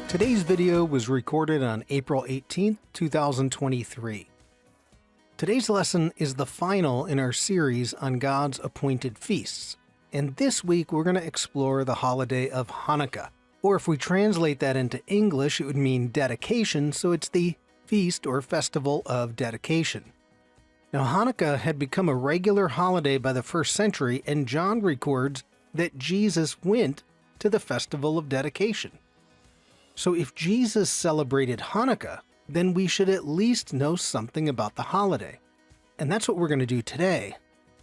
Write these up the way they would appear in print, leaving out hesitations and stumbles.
Today's video was recorded on April 18, 2023. Today's lesson is the final in our series on God's appointed feasts, and this week we're going to explore the holiday of Hanukkah, or if we translate that into English, it would mean dedication, so it's the feast or festival of dedication. Now, Hanukkah had become a regular holiday by the first century, and John records that Jesus went to the festival of dedication. So if Jesus celebrated Hanukkah, then we should at least know something about the holiday. And that's what we're going to do today.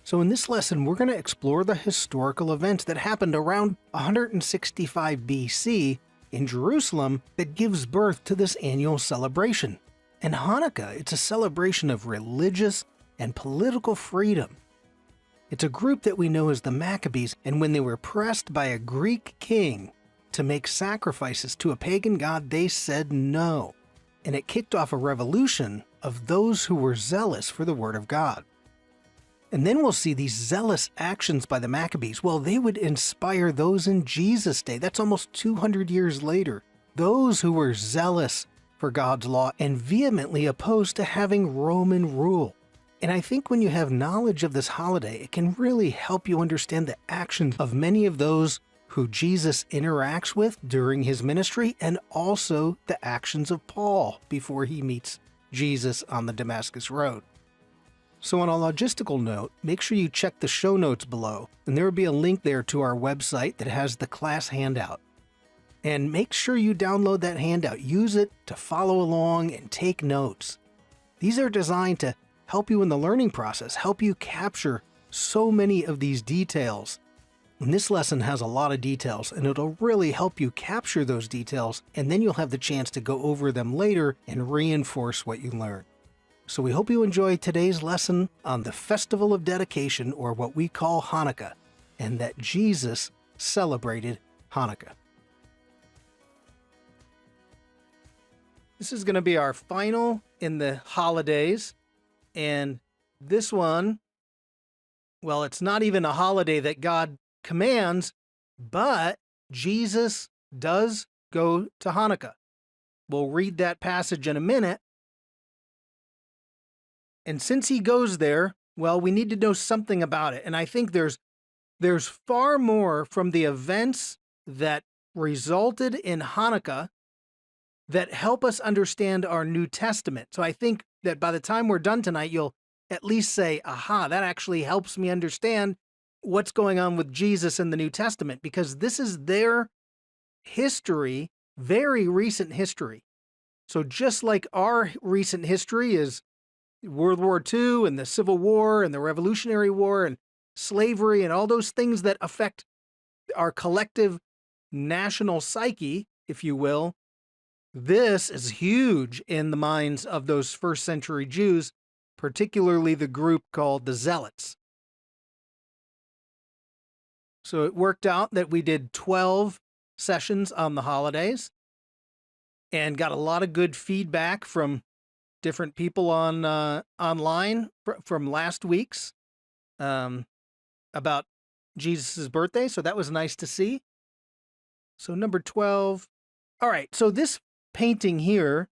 So in this lesson, we're going to explore the historical events that happened around 165 BC in Jerusalem that gives birth to this annual celebration. And Hanukkah, it's a celebration of religious and political freedom. It's a group that we know as the Maccabees, and when they were pressed by a Greek king to make sacrifices to a pagan god, they said no. And it kicked off a revolution of those who were zealous for the word of God. And then we'll see these zealous actions by the Maccabees. Well, they would inspire those in Jesus' day. That's almost 200 years later. Those who were zealous for God's law and vehemently opposed to having Roman rule. And I think when you have knowledge of this holiday, it can really help you understand the actions of many of those who Jesus interacts with during his ministry, and also the actions of Paul before he meets Jesus on the Damascus Road. So on a logistical note, make sure you check the show notes below, and there will be a link there to our website that has the class handout. And make sure you download that handout. Use it to follow along and take notes. These are designed to help you in the learning process, help you capture so many of these details. And this lesson has a lot of details, and it'll really help you capture those details, and then you'll have the chance to go over them later and reinforce what you learn. So we hope you enjoy today's lesson on the Festival of Dedication, or what we call Hanukkah, and that Jesus celebrated Hanukkah. This is going to be our final in the holidays, and this one, well, it's not even a holiday that God commands, but Jesus does go to Hanukkah. We'll read that passage in a minute. And since he goes there, well, we need to know something about it. And I think there's far more from the events that resulted in Hanukkah that help us understand our New Testament. So I think that by the time we're done tonight, you'll at least say, aha, that actually helps me understand what's going on with Jesus in the New Testament, because this is their history, very recent history. So just like our recent history is World War II and the Civil War and the Revolutionary War and slavery and all those things that affect our collective national psyche, if you will, this is huge in the minds of those first century Jews, particularly the group called the Zealots. So it worked out that we did 12 sessions on the holidays and got a lot of good feedback from different people on online from last week's about Jesus' birthday. So that was nice to see. So number 12. All right. So this painting here,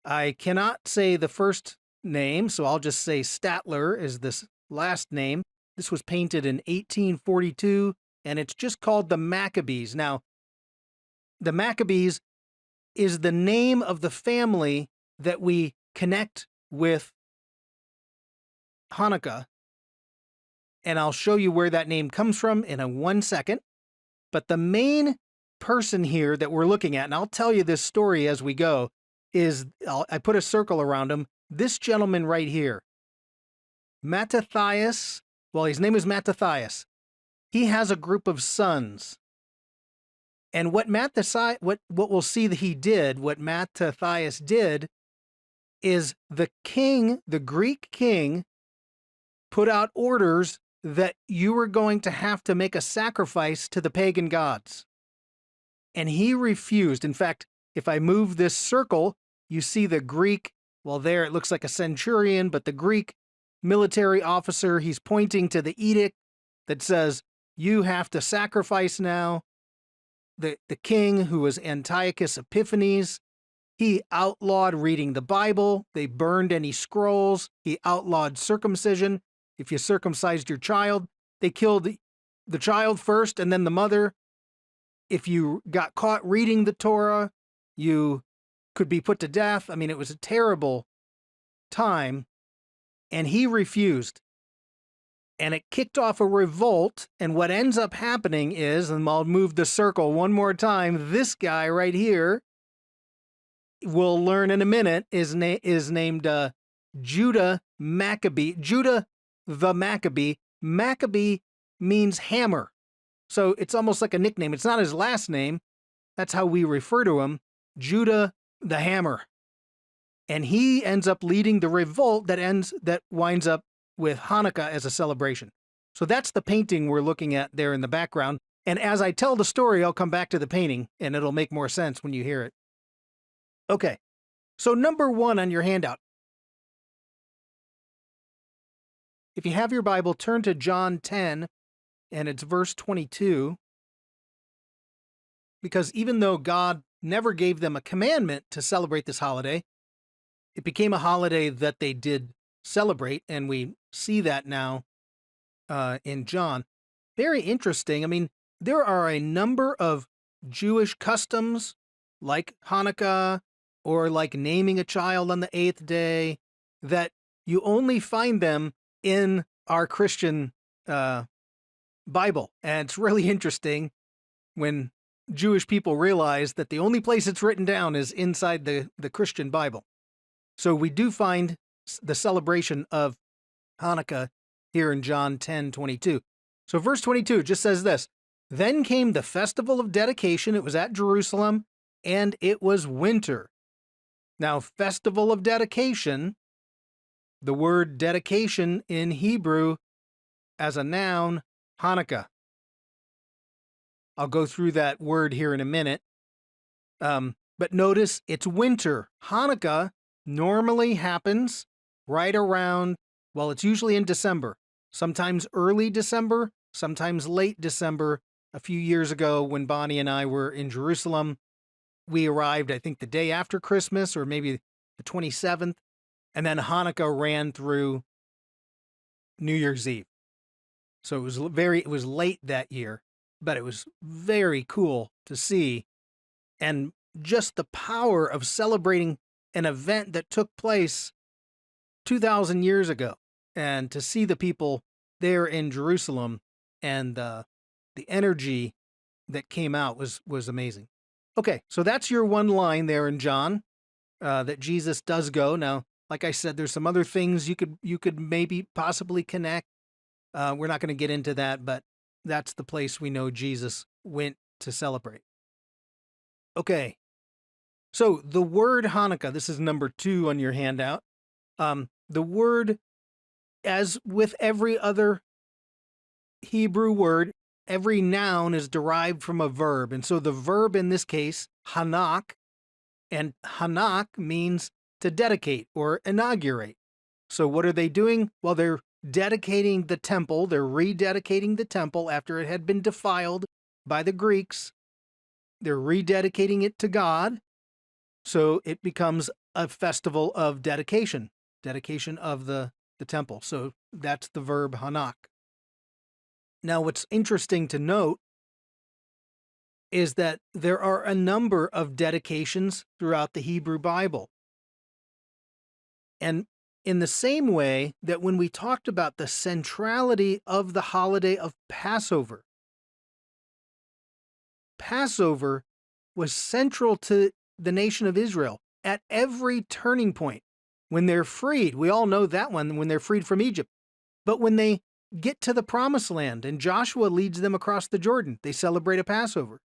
I cannot say the first name, so I'll just say Statler is this last name. This was painted in 1842, and it's just called the Maccabees. Now, the Maccabees is the name of the family that we connect with Hanukkah, and I'll show you where that name comes from in 1 second. But the main person here that we're looking at, and I'll tell you this story as we go, is I put a circle around him. This gentleman right here, Mattathias. Well, his name is Mattathias. He has a group of sons. And what we'll see that he did, what Mattathias did, is the king, the Greek king, put out orders that you were going to have to make a sacrifice to the pagan gods. And he refused. In fact, if I move this circle, you see the Greek, well, there it looks like a centurion, but the Greek military officer, he's pointing to the edict that says, you have to sacrifice now. the king, who was Antiochus Epiphanes, he outlawed reading the Bible. They burned any scrolls. He outlawed circumcision. If you circumcised your child, they killed the child first and then the mother. If you got caught reading the Torah, you could be put to death. I mean, it was a terrible time, and he refused. And it kicked off a revolt, and what ends up happening is, and I'll move the circle one more time, this guy right here, we'll learn in a minute, is named Judah Maccabee. Judah the Maccabee. Maccabee means hammer. So it's almost like a nickname. It's not his last name. That's how we refer to him, Judah the Hammer. And he ends up leading the revolt that winds up with Hanukkah as a celebration. So that's the painting we're looking at there in the background. And as I tell the story, I'll come back to the painting, and it'll make more sense when you hear it. Okay, so number 1 on your handout. If you have your Bible, turn to John 10, and it's verse 22. Because even though God never gave them a commandment to celebrate this holiday, it became a holiday that they did celebrate, and we see that now in John. Very interesting. I mean, there are a number of Jewish customs, like Hanukkah, or like naming a child on the 8th day, that you only find them in our Christian Bible. And it's really interesting when Jewish people realize that the only place it's written down is inside the Christian Bible. So we do find the celebration of Hanukkah here in John 10:22. So verse 22 just says this: Then came the festival of dedication. It was at Jerusalem, and it was winter. Now, festival of dedication, the word dedication in Hebrew as a noun, Hanukkah. I'll go through that word here in a minute. But notice it's winter. Hanukkah normally happens right around, well, it's usually in December, sometimes early December, sometimes late December. A few years ago when Bonnie and I were in Jerusalem, we arrived, I think, the day after Christmas, or maybe the 27th, and then Hanukkah ran through New Year's Eve. So it was late that year, but it was very cool to see, and just the power of celebrating an event that took place 2,000 years ago, and to see the people there in Jerusalem and the energy that came out was amazing. Okay, so that's your one line there in John, that Jesus does go. Now, like I said, there's some other things you could maybe possibly connect. We're not going to get into that, but that's the place we know Jesus went to celebrate. Okay, so the word Hanukkah, this is number 2 on your handout. The word, as with every other Hebrew word, every noun is derived from a verb. And so the verb in this case, hanak, and hanak means to dedicate or inaugurate. So what are they doing? Well, they're dedicating the temple. They're rededicating the temple after it had been defiled by the Greeks. They're rededicating it to God. So it becomes a festival of dedication of the temple. So that's the verb hanak. Now, what's interesting to note is that there are a number of dedications throughout the Hebrew Bible. And in the same way that when we talked about the centrality of the holiday of Passover, Passover was central to the nation of Israel at every turning point. When they're freed, we all know that one, when they're freed from Egypt. But when they get to the promised land and Joshua leads them across the Jordan, they celebrate a Passover.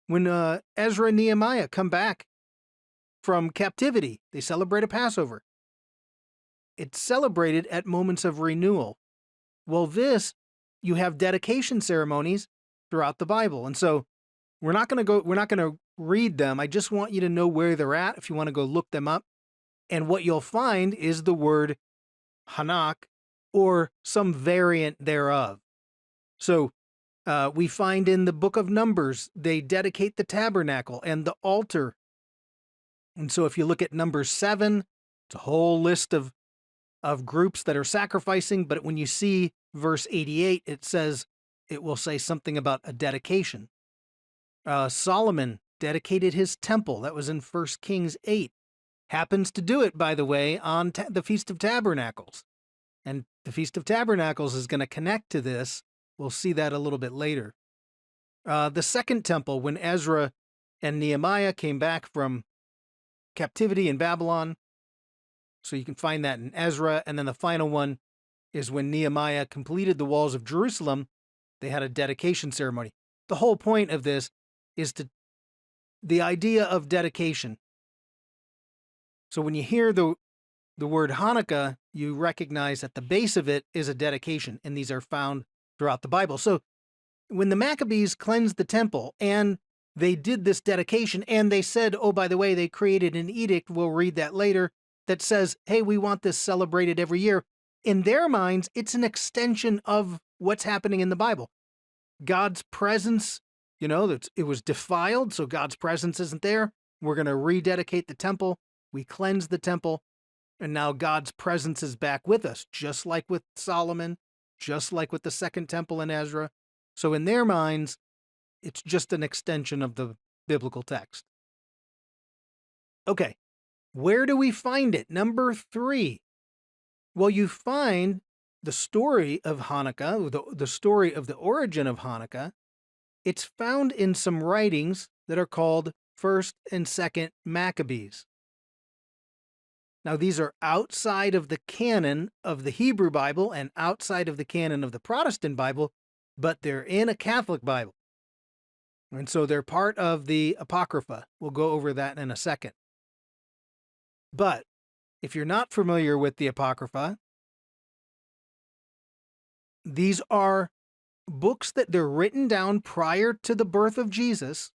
When Ezra and Nehemiah come back from captivity, they celebrate a Passover. It's celebrated at moments of renewal. Well, you have dedication ceremonies throughout the Bible. And so we're not going to read them. I just want you to know where they're at if you want to go look them up. And what you'll find is the word hanak, or some variant thereof. So We find in the book of Numbers, they dedicate the tabernacle and the altar. And so if you look at Numbers 7, it's a whole list of groups that are sacrificing, but when you see verse 88, it will say something about a dedication. Solomon dedicated his temple. That was in 1 Kings 8. Happens to do it, by the way, on the Feast of Tabernacles. And the Feast of Tabernacles is going to connect to this. We'll see that a little bit later. The second temple, when Ezra and Nehemiah came back from captivity in Babylon. So you can find that in Ezra. And then the final one is when Nehemiah completed the walls of Jerusalem. They had a dedication ceremony. The whole point of this is the idea of dedication. So when you hear the word Hanukkah, you recognize that the base of it is a dedication, and these are found throughout the Bible. So when the Maccabees cleansed the temple and they did this dedication, and they said, oh, by the way, they created an edict, we'll read that later, that says, hey, we want this celebrated every year. In their minds, it's an extension of what's happening in the Bible. God's presence, it was defiled, so God's presence isn't there. We're going to rededicate the temple. We cleanse the temple, and now God's presence is back with us, just like with Solomon, just like with the second temple in Ezra. So in their minds, it's just an extension of the biblical text. Okay, where do we find it? Number 3. Well, you find the story of Hanukkah, the story of the origin of Hanukkah. It's found in some writings that are called 1st and 2nd Maccabees. Now, these are outside of the canon of the Hebrew Bible and outside of the canon of the Protestant Bible, but they're in a Catholic Bible. And so they're part of the Apocrypha. We'll go over that in a second. But if you're not familiar with the Apocrypha, these are books that they're written down prior to the birth of Jesus.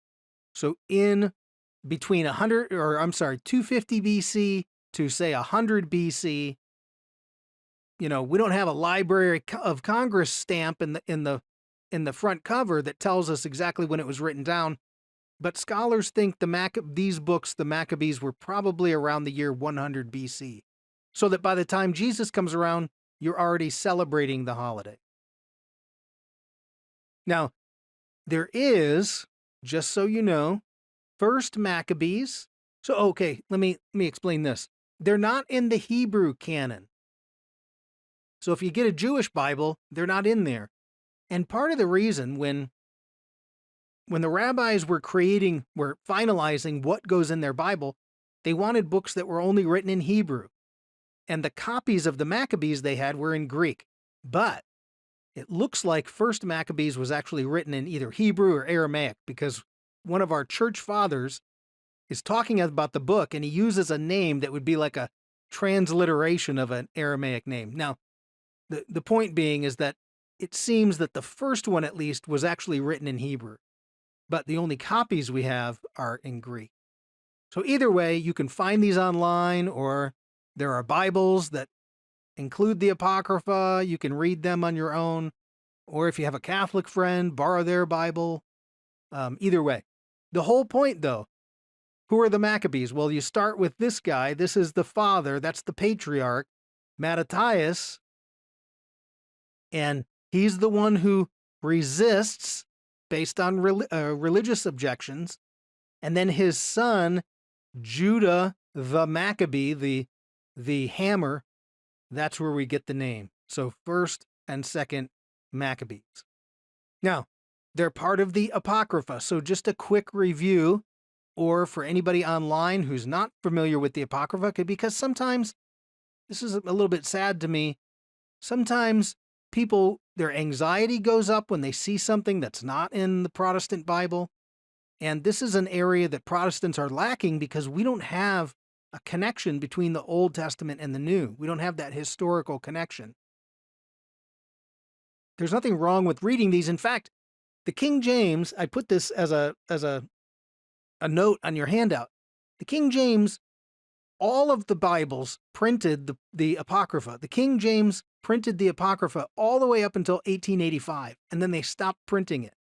So in between 250 BC to say 100 BC, we don't have a Library of Congress stamp in the front cover that tells us exactly when it was written down. But scholars think these books, the Maccabees, were probably around the year 100 BC. So that by the time Jesus comes around, you're already celebrating the holiday. Now, there is, just so you know, 1st Maccabees. So, okay, let me explain this. They're not in the Hebrew canon. So if you get a Jewish Bible, they're not in there. And part of the reason when the rabbis were finalizing what goes in their Bible, they wanted books that were only written in Hebrew. And the copies of the Maccabees they had were in Greek. But it looks like 1st Maccabees was actually written in either Hebrew or Aramaic, because one of our church fathers is talking about the book, and he uses a name that would be like a transliteration of an Aramaic name. Now, the point being is that it seems that the first one, at least, was actually written in Hebrew, but the only copies we have are in Greek. So either way, you can find these online, or there are Bibles that include the Apocrypha. You can read them on your own, or if you have a Catholic friend, borrow their Bible. Either way. The whole point, though, who are the Maccabees? Well, you start with this guy. This is the father. That's the patriarch, Mattathias. And he's the one who resists based on religious objections. And then his son, Judah the Maccabee, the hammer, that's where we get the name. So 1st and 2nd Maccabees. Now, they're part of the Apocrypha. So just a quick review, or for anybody online who's not familiar with the Apocrypha, because sometimes, this is a little bit sad to me, sometimes people, their anxiety goes up when they see something that's not in the Protestant Bible. And this is an area that Protestants are lacking because we don't have a connection between the Old Testament and the New. We don't have that historical connection. There's nothing wrong with reading these. In fact, the King James, I put this as a note on your handout. The King James, all of the Bibles printed the Apocrypha. The King James printed the Apocrypha all the way up until 1885, and then they stopped printing it.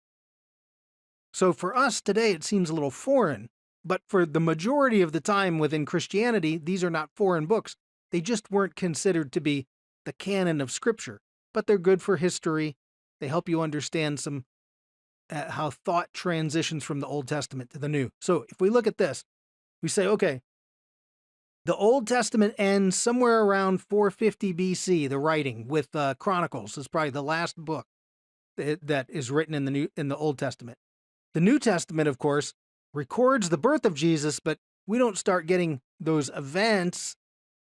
So for us today, it seems a little foreign, but for the majority of the time within Christianity, these are not foreign books. They just weren't considered to be the canon of Scripture, but they're good for history. They help you understand some how thought transitions from the Old Testament to the New. So if we look at this, we say, okay, the Old Testament ends somewhere around 450 BC, the writing, with Chronicles is probably the last book that is written in the Old Testament. The New Testament, of course, records the birth of Jesus, but we don't start getting those events,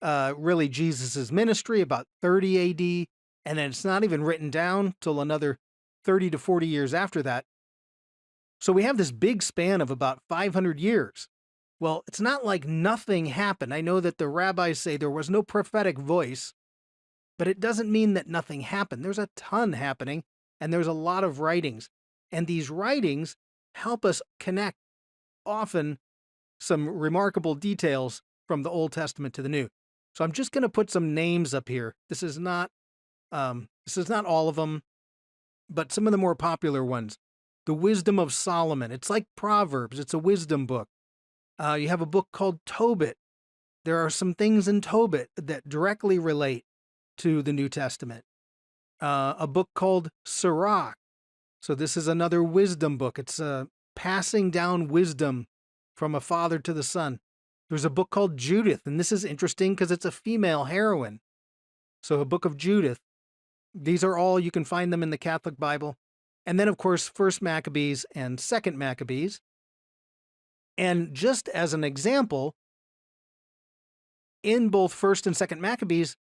really Jesus' ministry, about 30 AD, and then it's not even written down till another 30 to 40 years after that. So we have this big span of about 500 years. Well, it's not like nothing happened. I know that the rabbis say there was no prophetic voice, but it doesn't mean that nothing happened. There's a ton happening, and there's a lot of writings. And these writings help us connect often some remarkable details from the Old Testament to the New. So I'm just going to put some names up here. This is not all of them, but some of the more popular ones. The Wisdom of Solomon. It's like Proverbs. It's a wisdom book. You have a book called Tobit. There are some things in Tobit that directly relate to the New Testament. A book called Sirach. So this is another wisdom book. It's passing down wisdom from a father to the son. There's a book called Judith, and this is interesting because it's a female heroine. So a book of Judith. These are all, you can find them in the Catholic Bible. And then, of course, 1st Maccabees and 2nd Maccabees. And just as an example, in both 1st and 2nd Maccabees,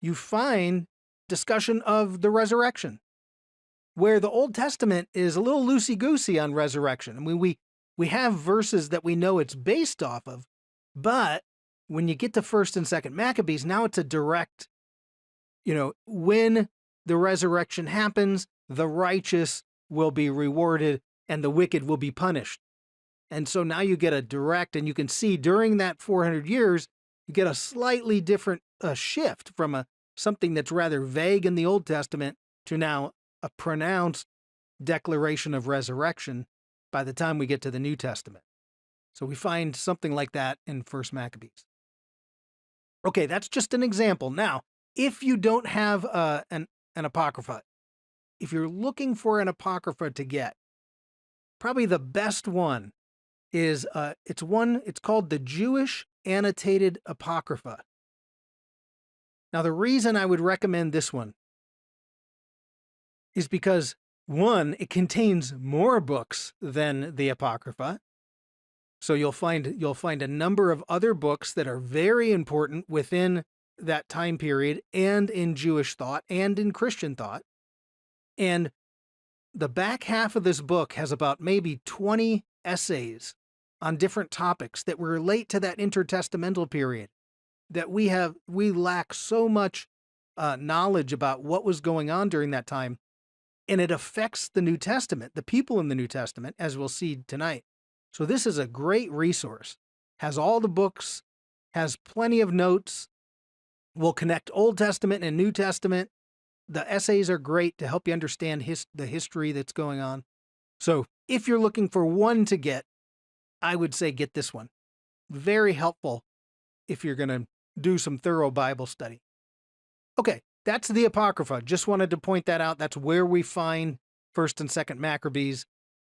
you find discussion of the resurrection, where the Old Testament is a little loosey-goosey on resurrection. I mean, we have verses that we know it's based off of, but when you get to 1st and 2nd Maccabees, now it's a direct, when the resurrection happens, the righteous will be rewarded and the wicked will be punished. And so now you get a direct, and you can see during that 400 years, you get a slightly different shift from something that's rather vague in the Old Testament to now a pronounced declaration of resurrection by the time we get to the New Testament. So we find something like that in 1st Maccabees. Okay, that's just an example. Now, if you don't have an Apocrypha, if you're looking for an Apocrypha to get, probably the best one is it's called the Jewish Annotated Apocrypha. Now, the reason I would recommend this one is because, one, it contains more books than the Apocrypha. So you'll find a number of other books that are very important within that time period and in Jewish thought and in Christian thought. And the back half of this book has about maybe 20 essays on different topics that relate to that intertestamental period that we lack so much knowledge about what was going on during that time. And it affects the New Testament, the people in the New Testament, as we'll see tonight. So this is a great resource. Has all the books, has plenty of notes, will connect Old Testament and New Testament. The essays are great to help you understand the history that's going on. So if you're looking for one to get, I would say get this one. Very helpful if you're going to do some thorough Bible study. Okay, that's the Apocrypha. Just wanted to point that out. That's where we find 1st and 2nd Maccabees.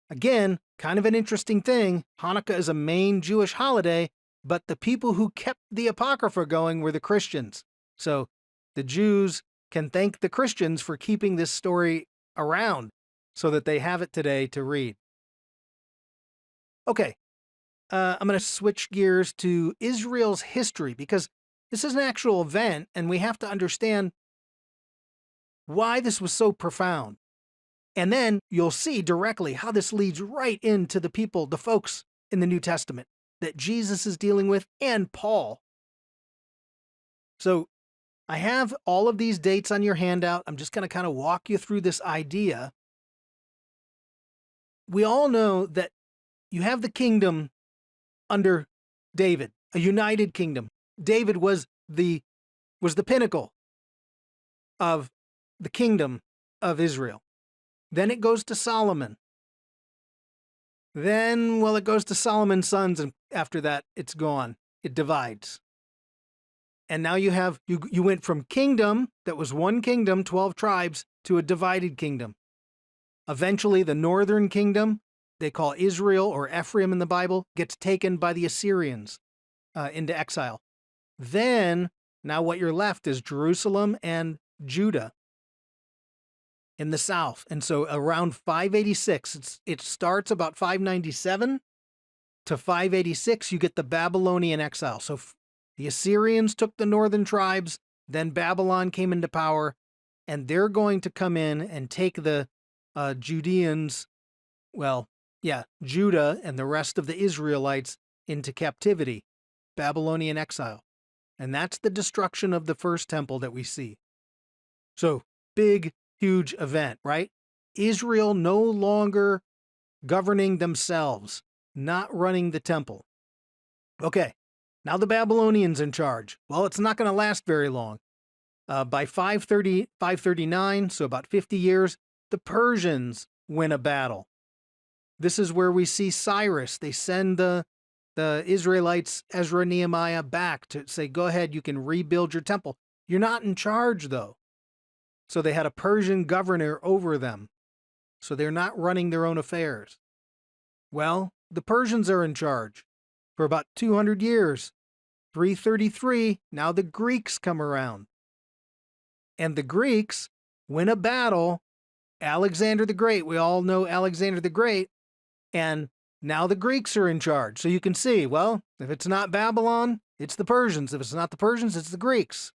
Again, kind of an interesting thing. Hanukkah is a main Jewish holiday, but the people who kept the Apocrypha going were the Christians. So the Jews can thank the Christians for keeping this story around so that they have it today to read. Okay, I'm going to switch gears to Israel's history because this is an actual event and we have to understand why this was so profound. And then you'll see directly how this leads right into the people, the folks in the New Testament that Jesus is dealing with and Paul. So I have all of these dates on your handout. I'm just going to kind of walk you through this idea. We all know that you have the kingdom under David, a united kingdom. David was the pinnacle. of the kingdom of Israel. Then it goes to Solomon. Then, well, it goes to Solomon's sons, and after that, it's gone. It divides. And now you have, you went from kingdom, that was one kingdom, 12 tribes, to a divided kingdom. Eventually, the northern kingdom, they call Israel or Ephraim in the Bible, gets taken by the Assyrians into exile. Then, now what you're left is Jerusalem and Judah in the south. And so around 586, it starts about 597 to 586, you get the Babylonian exile. So the Assyrians took the northern tribes, then Babylon came into power, and they're going to come in and take the Judeans, Judah and the rest of the Israelites into captivity, Babylonian exile. And that's the destruction of the first temple that we see. So big, huge event, right? Israel no longer governing themselves, not running the temple. Okay, now the Babylonians in charge. Well, it's not going to last very long. By 539, so about 50 years, the Persians win a battle. This is where we see Cyrus. They send the Israelites, Ezra, Nehemiah, back to say, go ahead, you can rebuild your temple. You're not in charge, though. So they had a Persian governor over them. So they're not running their own affairs. Well, the Persians are in charge for about 200 years. 333, now the Greeks come around. And the Greeks win a battle. Alexander the Great, we all know Alexander the Great, and now the Greeks are in charge. So you can see, well, if it's not Babylon, it's the Persians. If it's not the Persians, it's the Greeks.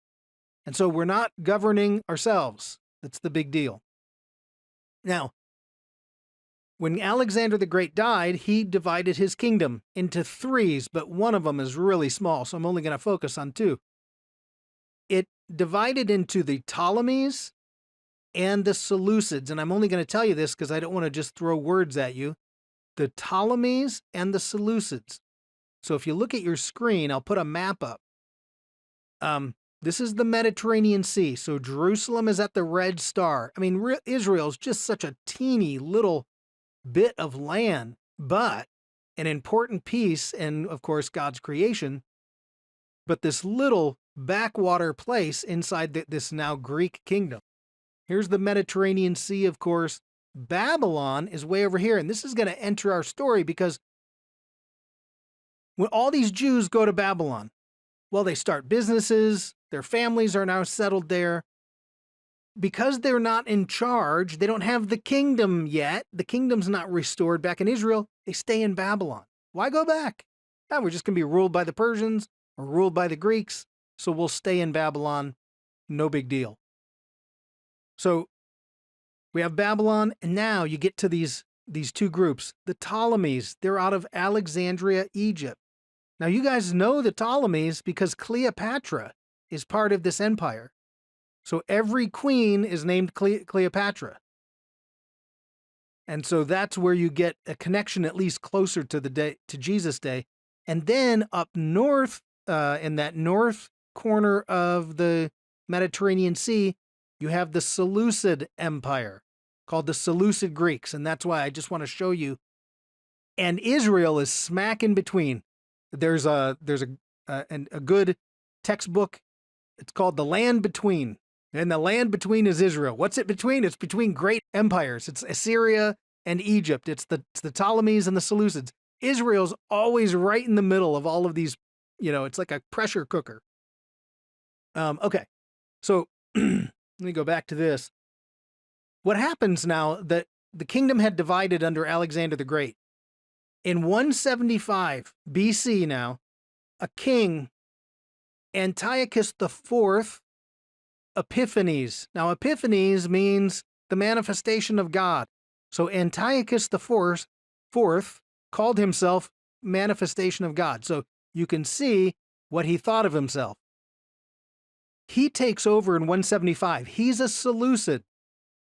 And so we're not governing ourselves. That's the big deal. Now, when Alexander the Great died, he divided his kingdom into threes, but one of them is really small, so I'm only going to focus on two. It divided into the Ptolemies and the Seleucids, and I'm only going to tell you this because I don't want to just throw words at you. The Ptolemies and the Seleucids. So if you look at your screen, I'll put a map up. This is the Mediterranean Sea, so Jerusalem is at the Red Star. I mean, Israel is just such a teeny little bit of land, but an important piece, and of course God's creation, but this little backwater place inside this now Greek kingdom. Here's the Mediterranean Sea, of course. Babylon is way over here, and this is going to enter our story because when all these Jews go to Babylon, well, they start businesses, their families are now settled there. Because they're not in charge, they don't have the kingdom yet. The kingdom's not restored back in Israel. They stay in Babylon. Why go back? We're just going to be ruled by the Persians or ruled by the Greeks, so we'll stay in Babylon. No big deal. So we have Babylon, and now you get to these two groups. The Ptolemies, they're out of Alexandria, Egypt. Now you guys know the Ptolemies because Cleopatra is part of this empire. So every queen is named Cleopatra. And so that's where you get a connection at least closer to the day, to Jesus' day. And then up north, in that north corner of the Mediterranean Sea, you have the Seleucid Empire called the Seleucid Greeks. And that's why I just want to show you. And Israel is smack in between. There's a good textbook. It's called The Land Between. And the land between is Israel. What's it between? It's between great empires. It's Assyria and Egypt. It's the Ptolemies and the Seleucids. Israel's always right in the middle of all of these, it's like a pressure cooker. Okay, so let me go back to this. What happens now that the kingdom had divided under Alexander the Great? In 175 BC now, a king, Antiochus IV Epiphanes. Now, Epiphanes means the manifestation of God. So Antiochus IV called himself manifestation of God. So you can see what he thought of himself. He takes over in 175. He's a Seleucid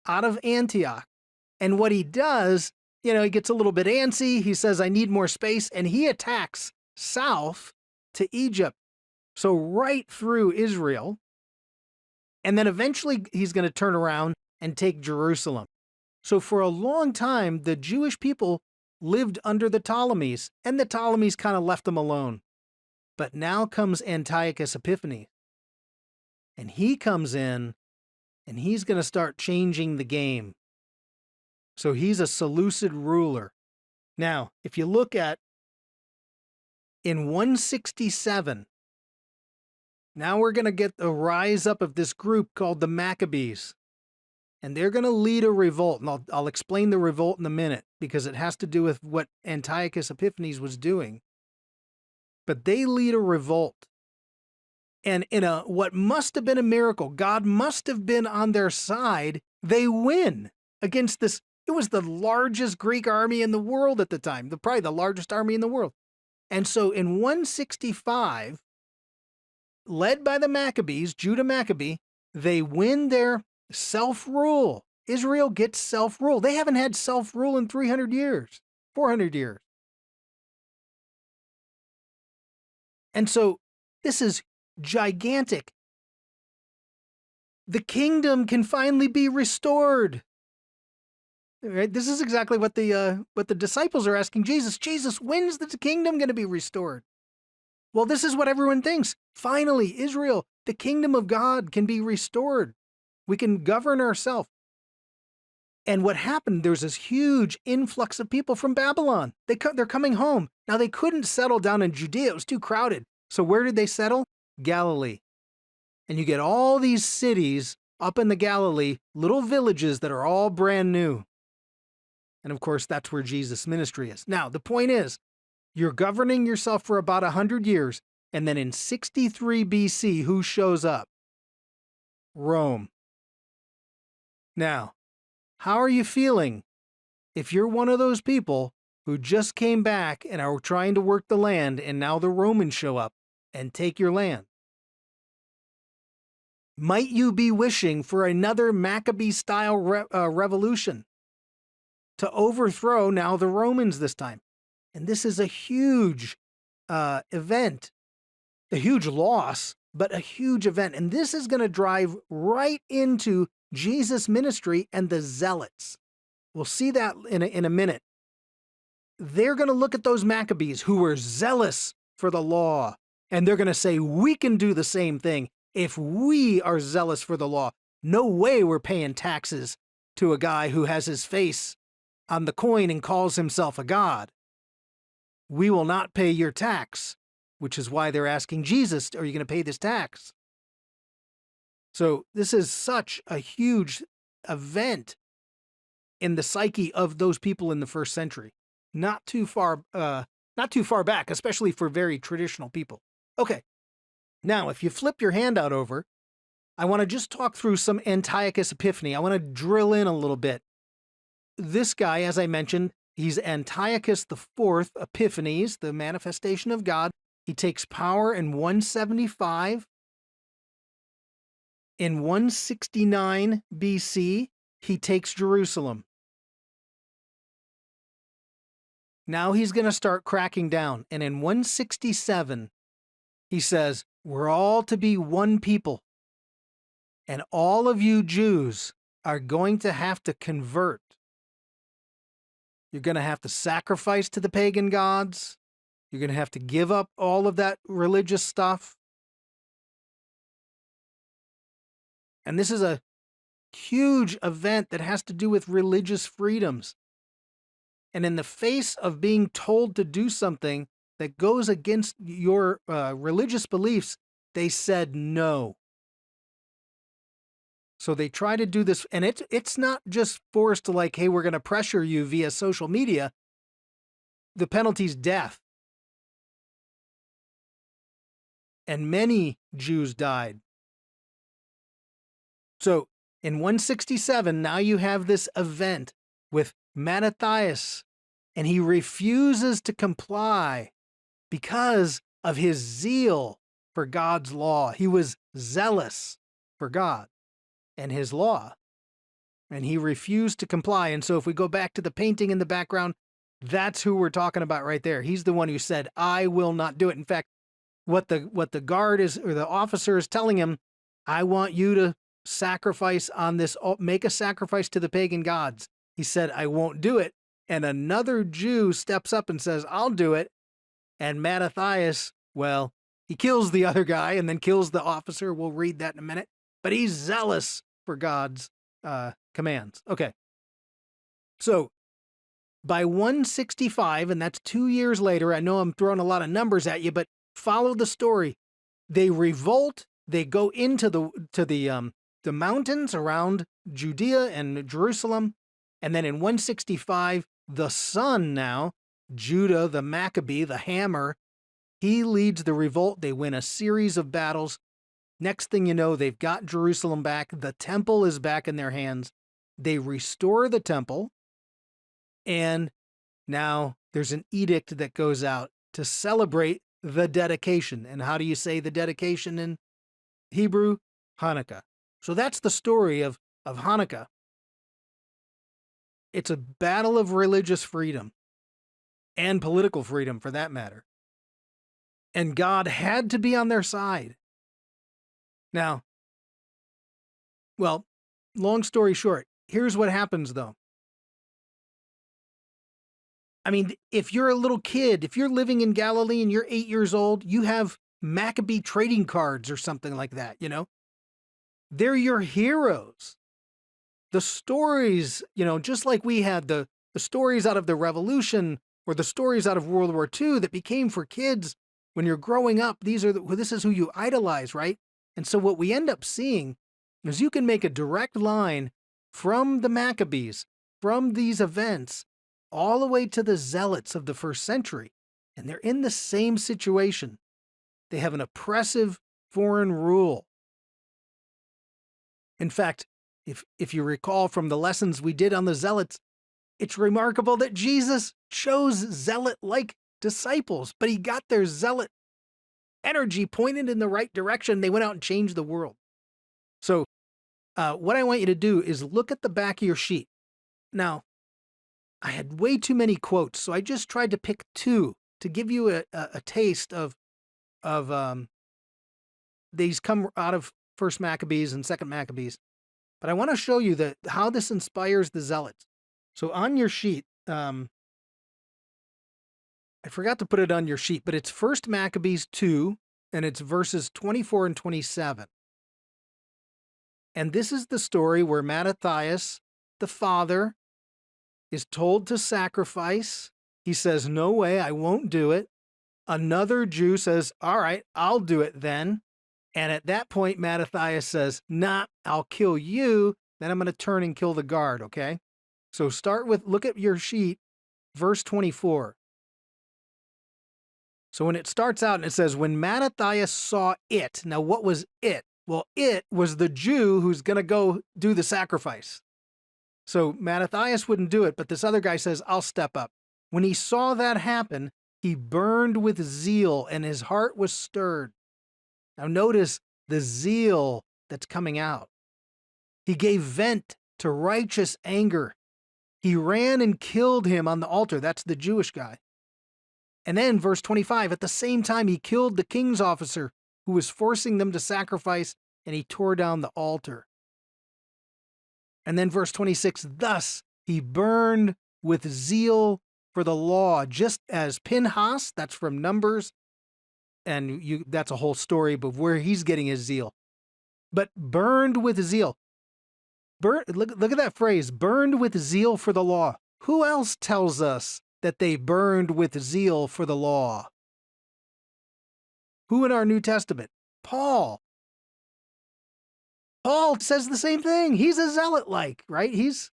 out of Antioch. And what he does, he gets a little bit antsy. He says, I need more space. And he attacks south to Egypt. So right through Israel. And then eventually he's going to turn around and take Jerusalem. So for a long time, the Jewish people lived under the Ptolemies, and the Ptolemies kind of left them alone. But now comes Antiochus Epiphanes, and he comes in, and he's going to start changing the game. So he's a Seleucid ruler. Now, if you look at in 167, now we're going to get the rise up of this group called the Maccabees. And they're going to lead a revolt. And I'll explain the revolt in a minute because it has to do with what Antiochus Epiphanes was doing. But they lead a revolt. And in what must have been a miracle, God must have been on their side, they win against this. It was the largest Greek army in the world at the time, probably the largest army in the world. And so in 165, led by the Maccabees, Judah Maccabee, they win their self-rule. Israel gets self-rule. They haven't had self-rule in 300 years, 400 years. And so this is gigantic. The kingdom can finally be restored. Right? This is exactly what the disciples are asking Jesus. Jesus, when's the kingdom going to be restored? Well, this is what everyone thinks. Finally, Israel, the kingdom of God can be restored. We can govern ourselves. And what happened, there's this huge influx of people from Babylon. They're coming home. Now, they couldn't settle down in Judea. It was too crowded. So where did they settle? Galilee. And you get all these cities up in the Galilee, little villages that are all brand new. And of course, that's where Jesus' ministry is. Now, the point is, you're governing yourself for about 100 years, and then in 63 BC, who shows up? Rome. Now, how are you feeling if you're one of those people who just came back and are trying to work the land, and now the Romans show up and take your land? Might you be wishing for another Maccabee-style revolution to overthrow now the Romans this time? And this is a huge event, a huge loss, but a huge event. And this is going to drive right into Jesus' ministry and the Zealots. We'll see that in a minute. They're going to look at those Maccabees who were zealous for the law, and they're going to say, we can do the same thing if we are zealous for the law. No way we're paying taxes to a guy who has his face on the coin and calls himself a god. We will not pay your tax, which is why they're asking Jesus, are you going to pay this tax? So this is such a huge event in the psyche of those people in the first century. Not too far back, especially for very traditional people. Okay, now if you flip your handout over, I want to just talk through some Antiochus Epiphanes. I want to drill in a little bit. This guy, as I mentioned, he's Antiochus IV Epiphanes, the manifestation of God. He takes power in 175. In 169 BC, he takes Jerusalem. Now he's going to start cracking down. And in 167, he says, we're all to be one people. And all of you Jews are going to have to convert. You're going to have to sacrifice to the pagan gods. You're going to have to give up all of that religious stuff. And this is a huge event that has to do with religious freedoms. And in the face of being told to do something that goes against your religious beliefs, they said no. So they try to do this, and it's not just forced to like, hey, we're going to pressure you via social media. The penalty's death. And many Jews died. So in 167, now you have this event with Mattathias, and he refuses to comply because of his zeal for God's law. He was zealous for God and his law, and he refused to comply. And so if we go back to the painting in the background, that's who we're talking about right there. He's the one who said, I will not do it. In fact, what the guard is, or the officer is telling him, I want you to sacrifice on this, make a sacrifice to the pagan gods. He said, I won't do it. And another Jew steps up and says, I'll do it. And Mattathias, well, he kills the other guy and then kills the officer. We'll read that in a minute. But he's zealous for God's commands. Okay. So by 165, and that's 2 years later, I know I'm throwing a lot of numbers at you, but follow the story. They revolt. They go into the mountains around Judea and Jerusalem. And then in 165, the son now, Judah, the Maccabee, the hammer, he leads the revolt. They win a series of battles. Next thing you know, they've got Jerusalem back. The temple is back in their hands. They restore the temple. And now there's an edict that goes out to celebrate the dedication. And how do you say the dedication in Hebrew? Hanukkah. So that's the story of Hanukkah. It's a battle of religious freedom and political freedom, for that matter. And God had to be on their side. Now, well, long story short, here's what happens, though. I mean, if you're a little kid, if you're living in Galilee and you're 8 years old, you have Maccabee trading cards or something like that, you know? They're your heroes. The stories, you know, just like we had the stories out of the Revolution or the stories out of World War II that became for kids when you're growing up, this is who you idolize, right? And so what we end up seeing is you can make a direct line from the Maccabees, from these events, all the way to the Zealots of the first century. And they're in the same situation. They have an oppressive foreign rule. In fact, if you recall from the lessons we did on the Zealots, it's remarkable that Jesus chose zealot-like disciples, but he got their zealot energy pointed in the right direction. They went out and changed the world. So what I want you to do is look at the back of your sheet. Now, I had way too many quotes, so I just tried to pick two to give you a taste of these come out of First Maccabees and Second Maccabees. But I want to show you how this inspires the Zealots. So on your sheet, I forgot to put it on your sheet, but it's First Maccabees 2, and it's verses 24 and 27. And this is the story where Mattathias, the father, is told to sacrifice. He says, no way, I won't do it. Another Jew says, all right, I'll do it then. And at that point, Mattathias says, nah, I'll kill you. Then I'm going to turn and kill the guard, okay? So look at your sheet, verse 24. So when it starts out and it says, when Mattathias saw it. Now, what was it? Well, it was the Jew who's going to go do the sacrifice. So Mattathias wouldn't do it, but this other guy says, I'll step up. When he saw that happen, he burned with zeal and his heart was stirred. Now notice the zeal that's coming out. He gave vent to righteous anger. He ran and killed him on the altar. That's the Jewish guy. And then verse 25, at the same time, he killed the king's officer who was forcing them to sacrifice, and he tore down the altar. And then verse 26, thus he burned with zeal for the law, just as Pinhas, that's from Numbers, and that's a whole story of where he's getting his zeal. But burned with zeal. Look at that phrase, burned with zeal for the law. Who else tells us that they burned with zeal for the law? Who in our New Testament? Paul. Paul says the same thing. He's a zealot-like, right? He's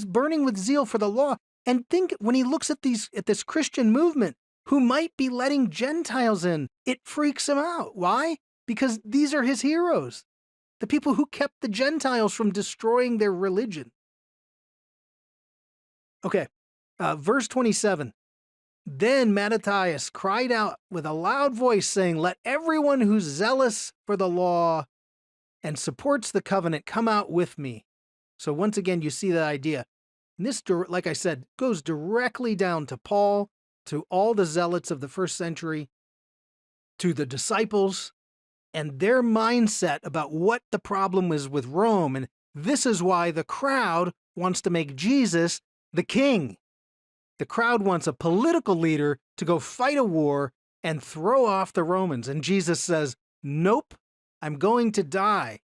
burning with zeal for the law. And think when he looks at this Christian movement who might be letting Gentiles in, it freaks him out. Why? Because these are his heroes, the people who kept the Gentiles from destroying their religion. Okay, verse 27. Then Mattathias cried out with a loud voice, saying, let everyone who's zealous for the law and supports the covenant come out with me. So once again, you see that idea. And this, like I said, goes directly down to Paul, to all the zealots of the first century, to the disciples, and their mindset about what the problem was with Rome. And this is why the crowd wants to make Jesus the king. The crowd wants a political leader to go fight a war and throw off the Romans. And Jesus says, nope, I'm going to die,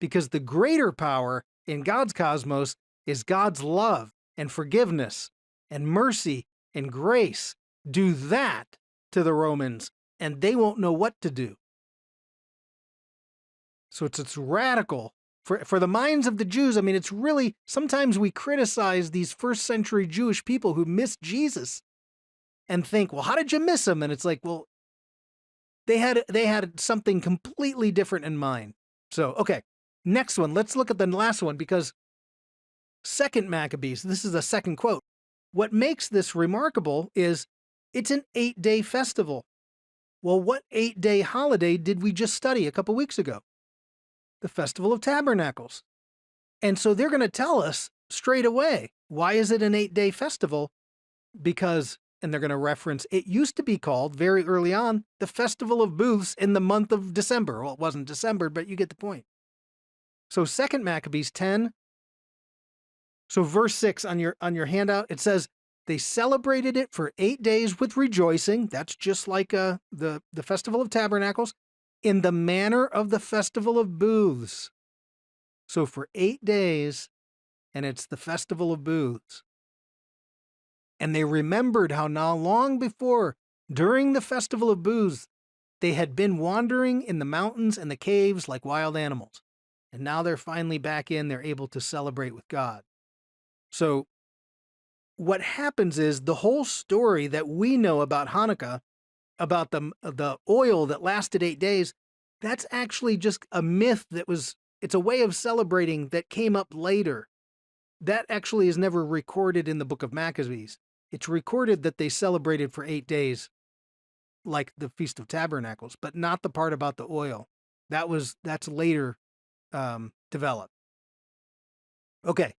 because the greater power in God's cosmos is God's love and forgiveness and mercy and grace. Do that to the Romans, and they won't know what to do. So it's radical. For the minds of the Jews, I mean, it's really, sometimes we criticize these first century Jewish people who missed Jesus and think, well, how did you miss him? And it's like, well, they had something completely different in mind. So, okay, next one. Let's look at the last one, because second Maccabees, this is the second quote. What makes this remarkable is it's an 8-day festival. Well, what 8-day holiday did we just study a couple weeks ago? The Festival of Tabernacles. And so they're going to tell us straight away, why is it an 8-day festival? Because, and they're going to reference, it used to be called, very early on, the Festival of Booths in the month of December. Well, it wasn't December, but you get the point. So 2 Maccabees 10, so verse 6 on your handout, it says, they celebrated it for 8 days with rejoicing. That's just like the Festival of Tabernacles, in the manner of the Festival of Booths. So for 8 days, and it's the Festival of Booths. And they remembered how now long before, during the Festival of Booths, they had been wandering in the mountains and the caves like wild animals. And now they're finally back in, they're able to celebrate with God. So what happens is the whole story that we know about Hanukkah, about the oil that lasted 8 days, that's actually just a myth it's a way of celebrating that came up later. That actually is never recorded in the book of Maccabees. It's recorded that they celebrated for 8 days, like the Feast of Tabernacles, but not the part about the oil. That's later developed. Okay.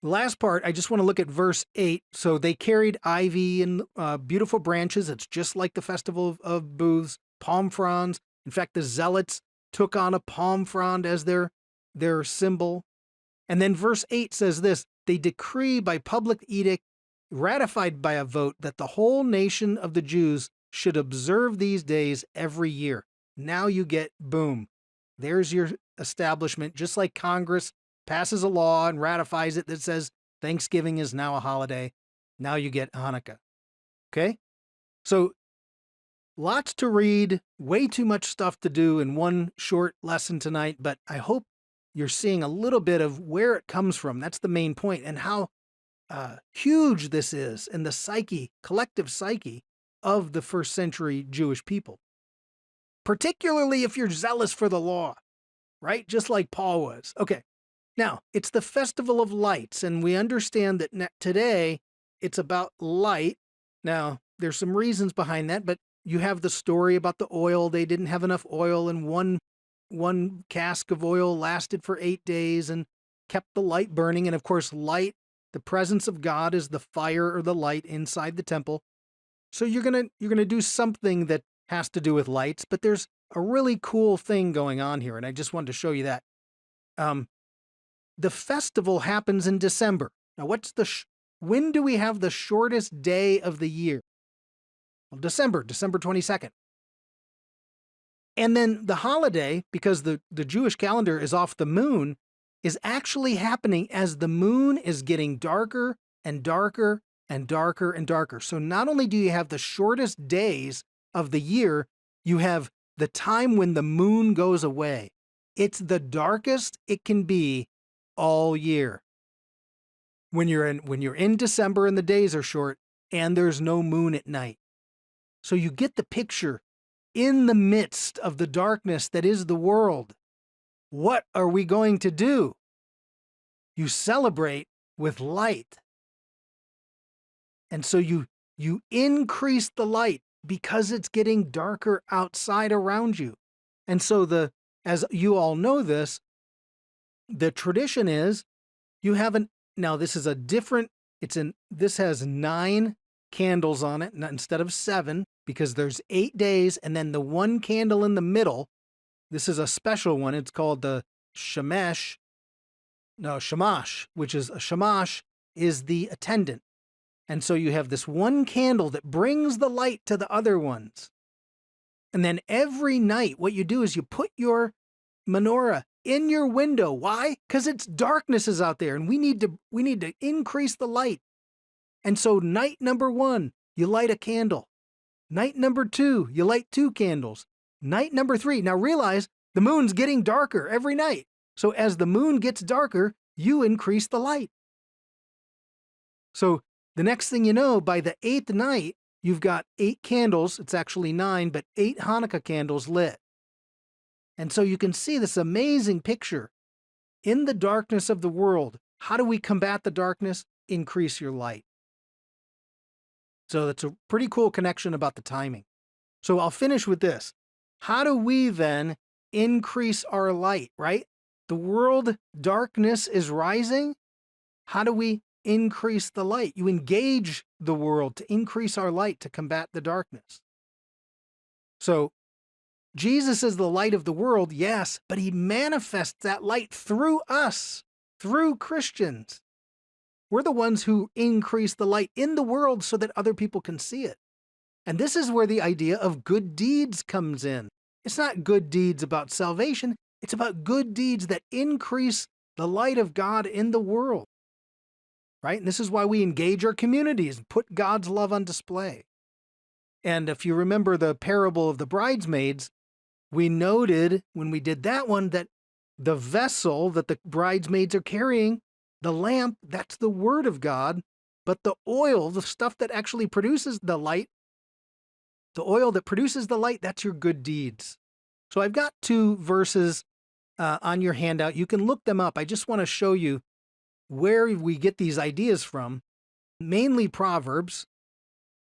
Last part, I just want to look at verse 8. So they carried ivy and beautiful branches. It's just like the Festival of Booths, palm fronds. In fact, the Zealots took on a palm frond as their symbol. And then verse 8 says this, they decree by public edict, ratified by a vote, that the whole nation of the Jews should observe these days every year. Now you get, boom, there's your establishment, just like Congress passes a law and ratifies it that says Thanksgiving is now a holiday. Now you get Hanukkah. Okay? So lots to read, way too much stuff to do in one short lesson tonight, but I hope you're seeing a little bit of where it comes from. That's the main point, and how huge this is in the psyche, collective psyche of the first century Jewish people. Particularly if you're zealous for the law, right? Just like Paul was. Okay. Now, it's the Festival of Lights, and we understand that today it's about light. Now, there's some reasons behind that, but you have the story about the oil. They didn't have enough oil, and one cask of oil lasted for 8 days and kept the light burning. And of course, light, the presence of God, is the fire or the light inside the temple. So you're gonna do something that has to do with lights, but there's a really cool thing going on here, and I just wanted to show you that. The festival happens in December. Now, when do we have the shortest day of the year? Well, December 22nd. And then the holiday, because the Jewish calendar is off the moon, is actually happening as the moon is getting darker and darker and darker and darker. So not only do you have the shortest days of the year, you have the time when the moon goes away. It's the darkest it can be all year. When you're in December and the days are short and there's no moon at night. So you get the picture. In the midst of the darkness that is the world, what are we going to do? You celebrate with light. And so you increase the light because it's getting darker outside around you. And so as you all know this, the tradition is you have now this is a different, this has 9 candles on it instead of 7, because there's 8 days, and then the one candle in the middle This is a special one. It's called the Shamash, which is a Shamash is the attendant. And so you have this one candle that brings the light to the other ones. And then every night, what you do is you put your menorah in your window. Why? Because it's darkness is out there, and we need to increase the light. And so night number 1, you light a candle. Night number 2, you light 2 candles. Night number 3. Now realize the moon's getting darker every night. So as the moon gets darker, you increase the light. So the next thing you know, by the 8th night, you've got 8 candles. It's actually 9, but 8 Hanukkah candles lit. And so you can see this amazing picture. In the darkness of the world, how do we combat the darkness? Increase your light. So that's a pretty cool connection about the timing. So I'll finish with this. How do we then increase our light, right? The world darkness is rising. How do we increase the light? You engage the world to increase our light to combat the darkness. So Jesus is the light of the world, yes, but he manifests that light through us, through Christians. We're the ones who increase the light in the world so that other people can see it. And this is where the idea of good deeds comes in. It's not good deeds about salvation. It's about good deeds that increase the light of God in the world. Right? And this is why we engage our communities and put God's love on display. And if you remember the parable of the bridesmaids, we noted when we did that one that the vessel that the bridesmaids are carrying, the lamp, that's the word of God, but the oil, the stuff that actually produces the light, the oil that produces the light, that's your good deeds. So I've got 2 verses on your handout. You can look them up. I just want to show you where we get these ideas from, mainly Proverbs.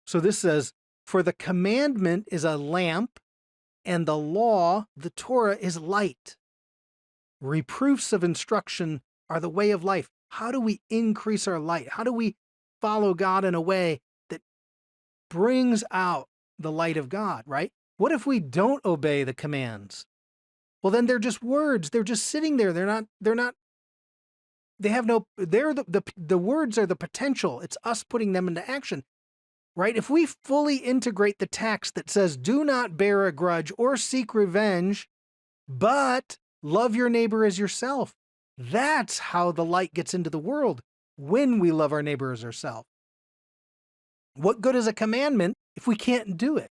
So this says, "For the commandment is a lamp, and the law, the Torah, is light. Reproofs of instruction are the way of life." How do we increase our light? How do we follow God in a way that brings out the light of God, right? What if we don't obey the commands? Well, then they're just words. They're just sitting there. They have no, the words are the potential. It's us putting them into action, right? If we fully integrate the text that says, do not bear a grudge or seek revenge, but love your neighbor as yourself. That's how the light gets into the world, when we love our neighbor as ourselves. What good is a commandment if we can't do it?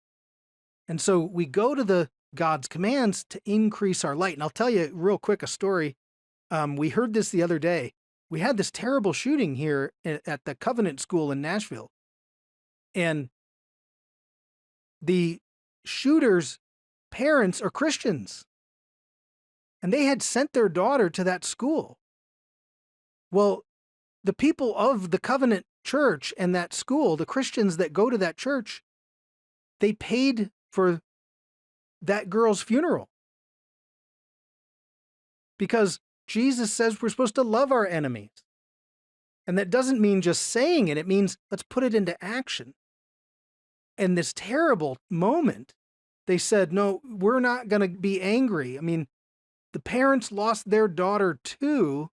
And so we go to the God's commands to increase our light. And I'll tell you real quick a story. We heard this the other day. We had this terrible shooting here at the Covenant School in Nashville. And the shooter's parents are Christians. And they had sent their daughter to that school. Well, the people of the Covenant Church and that school, the Christians that go to that church, they paid for that girl's funeral. Because Jesus says we're supposed to love our enemies. And that doesn't mean just saying it. It means let's put it into action. And this terrible moment, they said, no, we're not going to be angry. I mean, the parents lost their daughter too.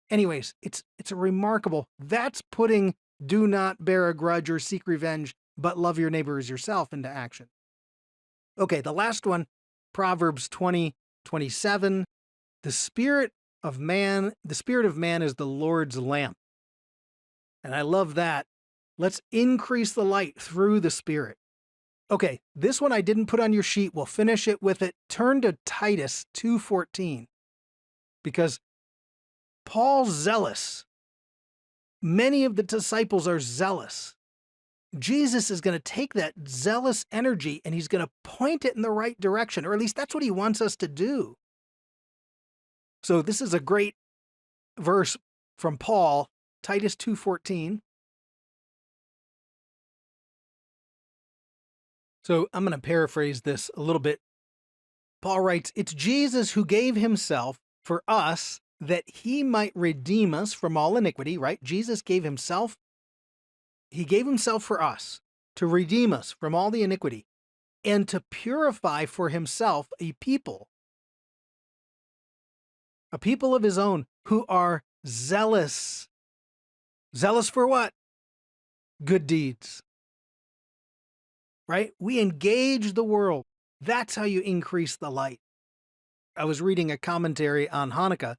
Anyways, it's a remarkable, that's putting do not bear a grudge or seek revenge, but love your neighbor as yourself into action. Okay, the last one, Proverbs 20:27. The spirit of man is the Lord's lamp. And I love that. Let's increase the light through the Spirit. Okay, this one I didn't put on your sheet. We'll finish it with it. Turn to Titus 2:14. Because Paul's zealous. Many of the disciples are zealous. Jesus is going to take that zealous energy and he's going to point it in the right direction, or at least that's what he wants us to do. So this is a great verse from Paul, Titus 2:14. So I'm going to paraphrase this a little bit. Paul writes, "It's Jesus who gave himself for us that he might redeem us from all iniquity," right? Jesus gave himself. He gave himself for us to redeem us from all the iniquity, and to purify for himself a people of his own who are zealous. Zealous for what? Good deeds. Right? We engage the world. That's how you increase the light. I was reading a commentary on Hanukkah,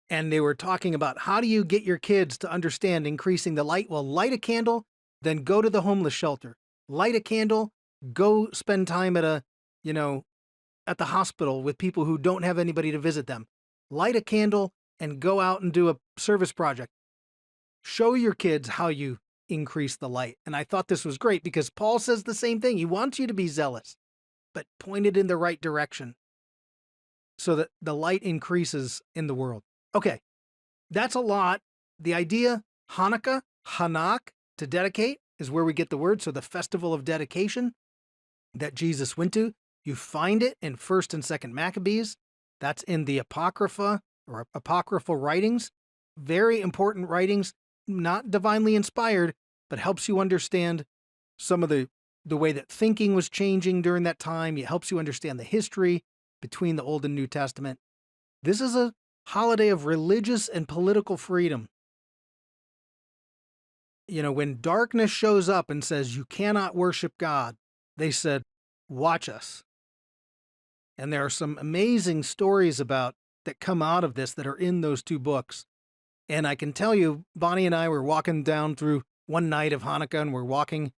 and they were talking about how do you get your kids to understand increasing the light? Well, light a candle, then go to the homeless shelter. Light a candle, go spend time at at the hospital with people who don't have anybody to visit them. Light a candle and go out and do a service project. Show your kids how you increase the light. And I thought this was great because Paul says the same thing. He wants you to be zealous, but pointed in the right direction so that the light increases in the world. Okay, that's a lot. The idea, Hanukkah, Hanak, to dedicate, is where we get the word. So the festival of dedication that Jesus went to, you find it in 1st and 2nd Maccabees. That's in the Apocrypha or Apocryphal Writings. Very important writings, not divinely inspired, but helps you understand some of the way that thinking was changing during that time. It helps you understand the history between the Old and New Testament. This is a holiday of religious and political freedom. When darkness shows up and says, you cannot worship God, they said, watch us. And there are some amazing stories that come out of this that are in those two books. And I can tell you, Bonnie and I were walking down through one night of Hanukkah, and we're walking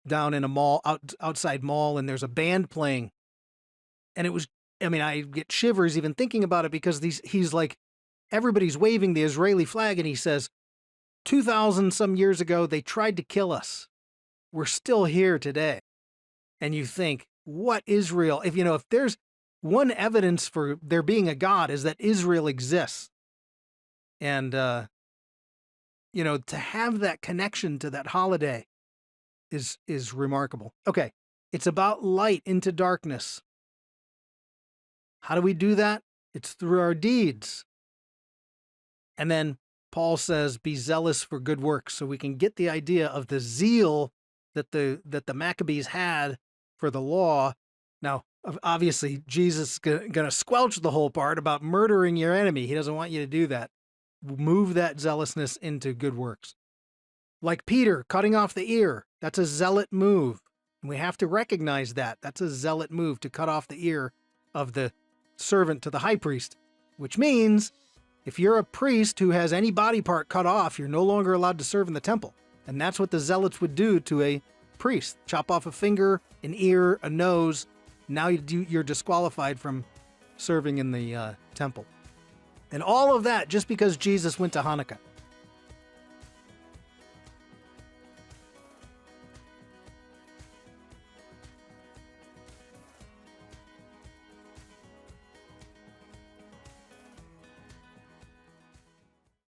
down in a mall, outside mall, and there's a band playing. And it was, I get shivers even thinking about it because he's like, everybody's waving the Israeli flag, and he says, 2,000 some years ago, they tried to kill us. We're still here today. And you think, what Israel, if there's one evidence for there being a God is that Israel exists. And, to have that connection to that holiday is remarkable. Okay, it's about light into darkness. How do we do that? It's through our deeds. And then Paul says, be zealous for good works, so we can get the idea of the zeal that the Maccabees had for the law. Now, obviously, Jesus is going to squelch the whole part about murdering your enemy. He doesn't want you to do that. Move that zealousness into good works. Like Peter cutting off the ear, that's a zealot move. And we have to recognize that. That's a zealot move to cut off the ear of the servant to the high priest, which means if you're a priest who has any body part cut off, you're no longer allowed to serve in the temple. And that's what the zealots would do to a priest. Chop off a finger, an ear, a nose. Now you're disqualified from serving in the temple. And all of that just because Jesus went to Hanukkah.